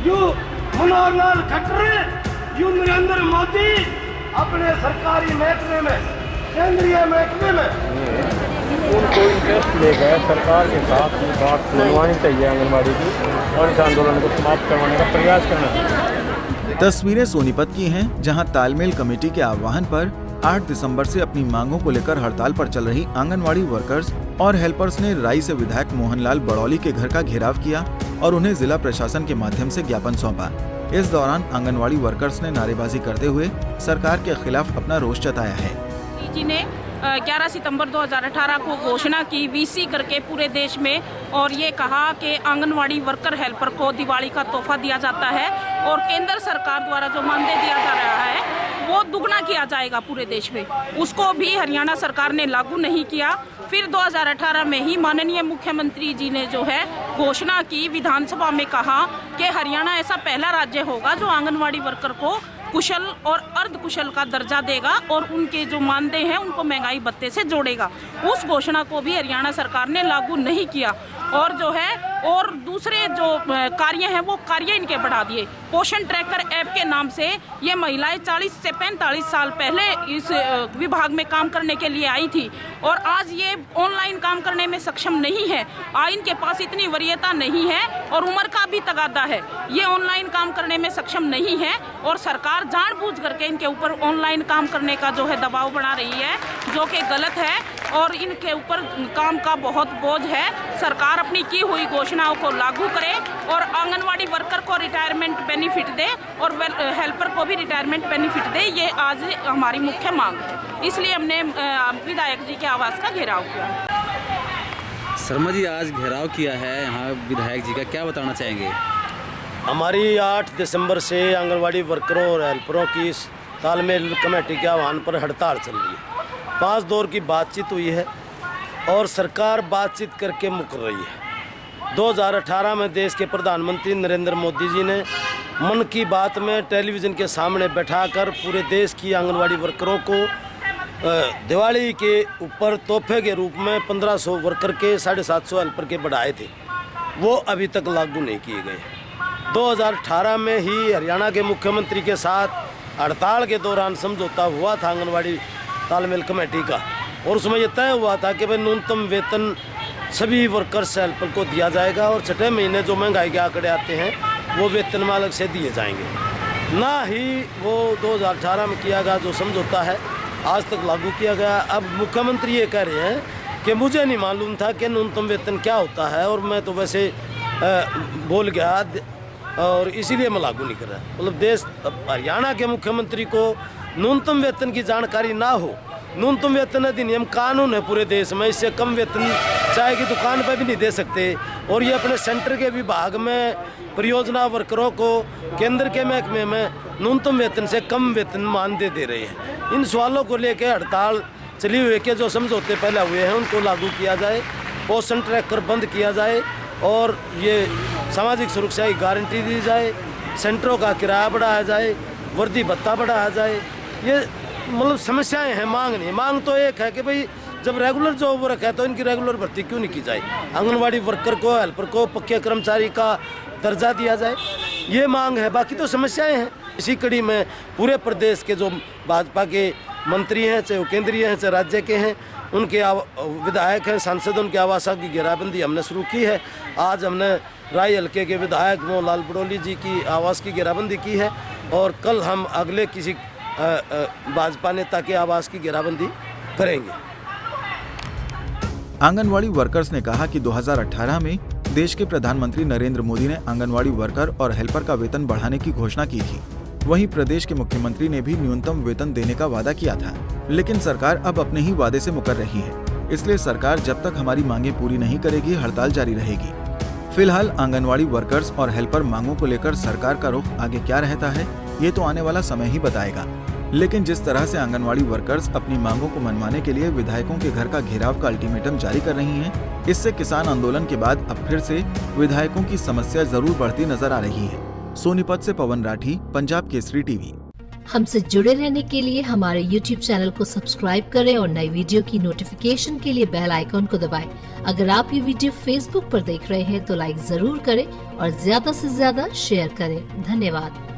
You Manohar Lal Khattar, you Narendra Modi अपने सरकारी महकमे में, केंद्रीय महकमे में उनको इंटरेस्ट लेकर सरकार के साथ बात सुनवानी चाहिए आंगनबाड़ी की और इस आंदोलन को समाप्त करवाने का प्रयास करना चाहिए। तस्वीरें सोनीपत की हैं, जहां तालमेल कमेटी के आह्वान पर 8 दिसंबर से अपनी मांगों को लेकर हड़ताल पर चल रही आंगनवाड़ी वर्कर्स और हेल्पर्स ने राई से विधायक मोहनलाल बड़ौली के घर का घेराव किया और उन्हें जिला प्रशासन के माध्यम से ज्ञापन सौंपा। इस दौरान आंगनवाड़ी वर्कर्स ने नारेबाजी करते हुए सरकार के खिलाफ अपना रोष जताया है। जी ने 11 सितंबर 2018 को घोषणा की वीसी करके पूरे देश में, और ये कहा कि आंगनवाड़ी वर्कर हेल्पर को दिवाली का तोहफा दिया जाता है और केंद्र सरकार द्वारा जो मानदेय दिया जा रहा है वो दुगना किया जाएगा पूरे देश में। उसको भी हरियाणा सरकार ने लागू नहीं किया। फिर 2018 में ही माननीय मुख्यमंत्री जी ने जो है घोषणा की, विधानसभा में कहा कि हरियाणा ऐसा पहला राज्य होगा जो आंगनवाड़ी वर्कर को कुशल और अर्ध कुशल का दर्जा देगा और उनके जो मानदेय हैं उनको महंगाई भत्ते से जोड़ेगा। उस घोषणा को भी हरियाणा सरकार ने लागू नहीं किया और जो है और दूसरे जो कार्य हैं वो कार्य इनके बढ़ा दिए। पोषण ट्रैकर ऐप के नाम से ये महिलाएं 40 से 45 साल पहले इस विभाग में काम करने के लिए आई थी और आज ये ऑनलाइन काम करने में सक्षम नहीं है। आइन के पास इतनी वरीयता नहीं है और उम्र का भी तगादा है। ये ऑनलाइन काम करने में सक्षम नहीं है और सरकार जानबूझ करके इनके ऊपर ऑनलाइन काम करने का जो है दबाव बना रही है, जो कि गलत है और इनके ऊपर काम का बहुत बोझ है। सरकार अपनी की हुई घोषणाओं को लागू करे और आंगनवाड़ी वर्कर को रिटायरमेंट बेनिफिट दे और हेल्पर को भी रिटायरमेंट बेनिफिट दे। ये आज हमारी मुख्य मांग है, इसलिए हमने विधायक जी के आवास का घेराव किया। शर्मा जी आज घेराव किया है यहाँ विधायक जी का, क्या बताना चाहेंगे? हमारी 8 दिसंबर से आंगनवाड़ी वर्करों और हेल्परों की तालमेल कमेटी के आह्वान पर हड़ताल चल रही है। 5 दौर की बातचीत हुई है और सरकार बातचीत करके मुकर रही है। 2018 में देश के प्रधानमंत्री नरेंद्र मोदी जी ने मन की बात में टेलीविज़न के सामने बैठाकर पूरे देश की आंगनवाड़ी वर्करों को दिवाली के ऊपर तोहफे के रूप में 1500 वर्कर के 750 हेल्पर के बढ़ाए थे। वो अभी तक लागू नहीं किए गए। 2018 में ही हरियाणा के मुख्यमंत्री के साथ हड़ताल के दौरान समझौता हुआ था आंगनवाड़ी तालमेल कमेटी का और उसमें यह तय हुआ था कि भाई न्यूनतम वेतन सभी वर्कर्स हेल्पर को दिया जाएगा और छठे महीने जो महंगाई के आंकड़े आते हैं वो वेतन में अलग से दिए जाएंगे। ना ही वो 2018 में किया गया जो समझौता है आज तक लागू किया गया। अब मुख्यमंत्री ये कह रहे हैं कि मुझे नहीं मालूम था कि न्यूनतम वेतन क्या होता है और मैं तो वैसे बोल गया और इसीलिए मैं लागू नहीं कर रहा। मतलब देश हरियाणा के मुख्यमंत्री को न्यूनतम वेतन की जानकारी ना हो। न्यूनतम वेतन अधिनियम कानून है पूरे देश में, इससे कम वेतन चाय की दुकान पर भी नहीं दे सकते और ये अपने सेंटर के विभाग में परियोजना वर्करों को केंद्र के महकमे में न्यूनतम वेतन से कम वेतन मानदेय दे रहे हैं। इन सवालों को लेकर हड़ताल चली हुई के जो समझौते पहले हुए हैं उनको लागू किया जाए, पोषण ट्रैकर बंद किया जाए और ये सामाजिक सुरक्षा की गारंटी दी जाए, सेंटरों का किराया बढ़ाया जाए, वर्दी भत्ता बढ़ाया जाए। ये मतलब समस्याएं हैं, मांग नहीं। मांग तो एक है कि भाई जब रेगुलर जॉब रखा है तो इनकी रेगुलर भर्ती क्यों नहीं की जाए, आंगनवाड़ी वर्कर को हेल्पर को पक्के कर्मचारी का दर्जा दिया जाए, ये मांग है। बाकी तो समस्याएं हैं। इसी कड़ी में पूरे प्रदेश के जो भाजपा के मंत्री हैं, चाहे वो केंद्रीय हैं चाहे राज्य के हैं, उनके विधायक हैं, सांसद, उनके आवास की घेराबंदी हमने शुरू की है। आज हमने राई हल्के के विधायक मोहनलाल बड़ौली जी की आवास की घेराबंदी की है और कल हम अगले किसी भाजपा नेता के आवास की घेराबंदी करेंगे। आंगनवाड़ी वर्कर्स ने कहा कि 2018 में देश के प्रधानमंत्री नरेंद्र मोदी ने आंगनवाड़ी वर्कर और हेल्पर का वेतन बढ़ाने की घोषणा की थी। वहीं प्रदेश के मुख्यमंत्री ने भी न्यूनतम वेतन देने का वादा किया था, लेकिन सरकार अब अपने ही वादे से मुकर रही है। इसलिए सरकार जब तक हमारी मांगे पूरी नहीं करेगी, हड़ताल जारी रहेगी। फिलहाल आंगनवाड़ी वर्कर्स और हेल्पर मांगों को लेकर सरकार का रुख आगे क्या रहता है, ये तो आने वाला समय ही बताएगा। लेकिन जिस तरह से आंगनवाड़ी वर्कर्स अपनी मांगों को मनवाने के लिए विधायकों के घर का घेराव का अल्टीमेटम जारी कर रही हैं, इससे किसान आंदोलन के बाद अब फिर से विधायकों की समस्या जरूर बढ़ती नजर आ रही है। सोनीपत से पवन राठी, पंजाब केसरी टीवी। हमसे जुड़े रहने के लिए हमारे YouTube चैनल को सब्सक्राइब करें और नई वीडियो की नोटिफिकेशन के लिए बेल आइकॉन को दबाएं। अगर आप ये वीडियो Facebook पर देख रहे हैं तो लाइक जरूर करें और ज्यादा से ज्यादा शेयर करें। धन्यवाद।